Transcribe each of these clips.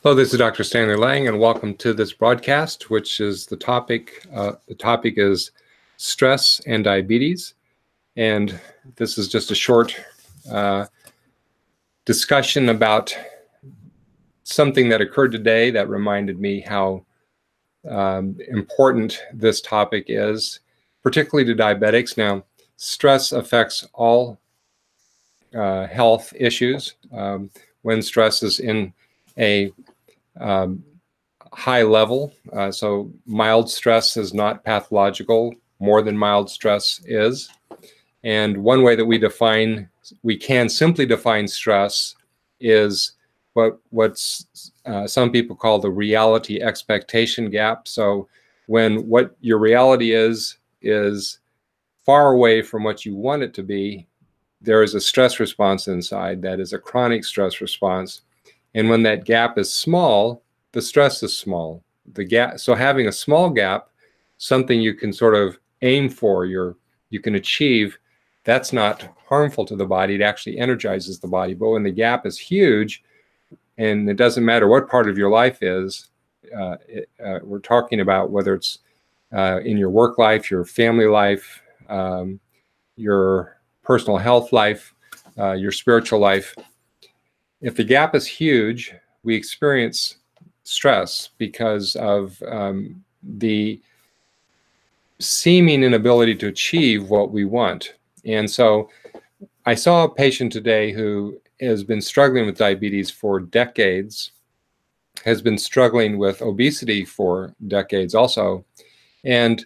Hello, this is Dr. Stanley Lang, and welcome to this broadcast, which is the topic. The topic is stress and diabetes, and this is just a short discussion about something that occurred today that reminded me how important this topic is, particularly to diabetics. Now, stress affects all health issues. When stress is in a high level, so mild stress is not pathological, more than mild stress is. And one way that we can simply define stress is what's some people call the reality expectation gap. So when what your reality is far away from what you want it to be, there is a stress response inside that is a chronic stress response. And when that gap is small, the stress is small. So having a small gap, something you can sort of aim for, you can achieve, that's not harmful to the body. It actually energizes the body. But when the gap is huge, and it doesn't matter what part of your life is, we're talking about whether it's in your work life, your family life, your personal health life, your spiritual life. If the gap is huge, we experience stress because of the seeming inability to achieve what we want. And so I saw a patient today who has been struggling with diabetes for decades, has been struggling with obesity for decades also. And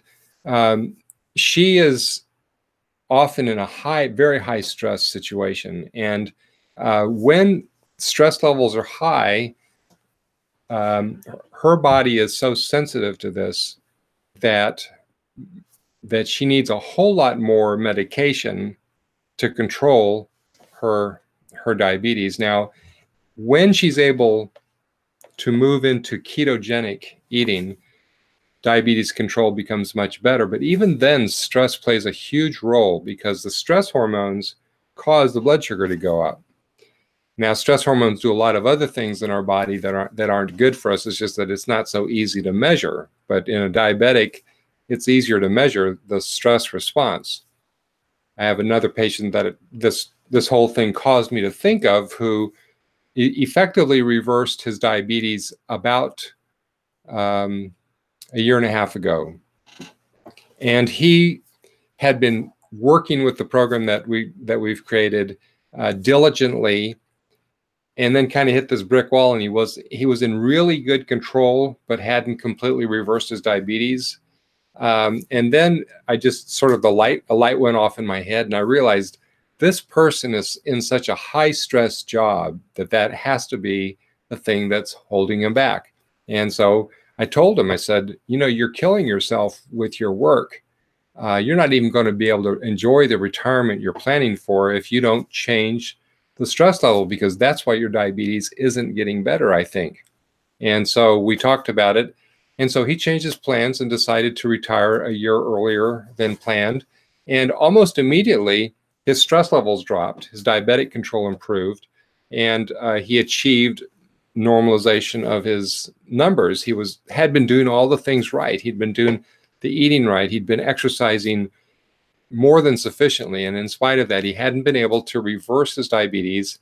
she is often in a very high stress situation. And when stress levels are high, her body is so sensitive to this that she needs a whole lot more medication to control her diabetes. Now, when she's able to move into ketogenic eating, diabetes control becomes much better. But even then, stress plays a huge role because the stress hormones cause the blood sugar to go up. Now, stress hormones do a lot of other things in our body that aren't good for us. It's just that it's not so easy to measure. But in a diabetic, it's easier to measure the stress response. I have another patient that this whole thing caused me to think of, who effectively reversed his diabetes about a year and a half ago. And he had been working with the program that we've created diligently, and then kind of hit this brick wall, and he was in really good control, but hadn't completely reversed his diabetes. And then I just sort of a light went off in my head, and I realized this person is in such a high stress job that has to be the thing that's holding him back. And so I told him, I said, you're killing yourself with your work. You're not even going to be able to enjoy the retirement you're planning for if you don't change the stress level, because that's why your diabetes isn't getting better, I think. And so we talked about it. And so he changed his plans and decided to retire a year earlier than planned. And almost immediately, his stress levels dropped, his diabetic control improved, and he achieved normalization of his numbers. He had been doing all the things right. He'd been doing the eating right. He'd been exercising more than sufficiently. And in spite of that, he hadn't been able to reverse his diabetes.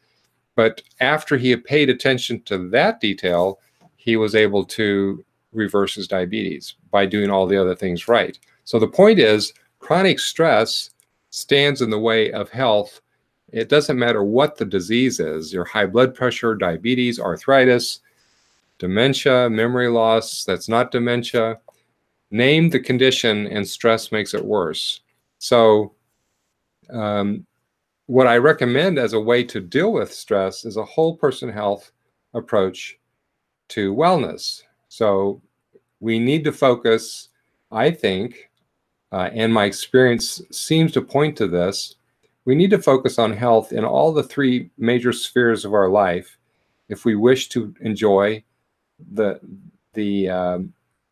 But after he had paid attention to that detail, he was able to reverse his diabetes by doing all the other things right. So the point is, chronic stress stands in the way of health. It doesn't matter what the disease is, your high blood pressure, diabetes, arthritis, dementia, memory loss, that's not dementia. Name the condition and stress makes it worse. So what I recommend as a way to deal with stress is a whole person health approach to wellness. So we need to focus, I think, and my experience seems to point to this, we need to focus on health in all the three major spheres of our life if we wish to enjoy the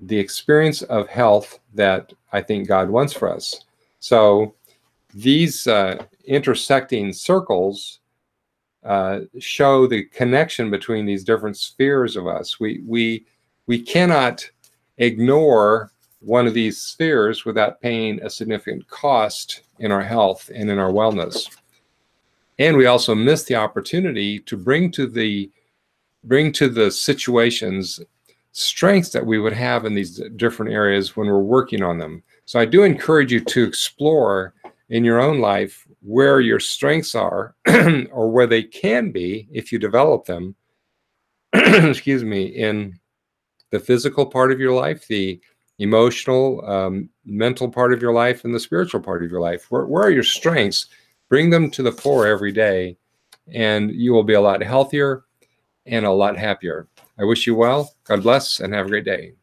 experience of health that I think God wants for us. So these intersecting circles show the connection between these different spheres of us. We cannot ignore one of these spheres without paying a significant cost in our health and in our wellness. And we also miss the opportunity to bring to the situations strengths that we would have in these different areas when we're working on them. So I do encourage you to explore in your own life where your strengths are or where they can be if you develop them, excuse me, in the physical part of your life, the emotional, mental part of your life, and the spiritual part of your life. Where are your strengths? Bring them to the fore every day, and you will be a lot healthier and a lot happier. I wish you well. God bless, and have a great day.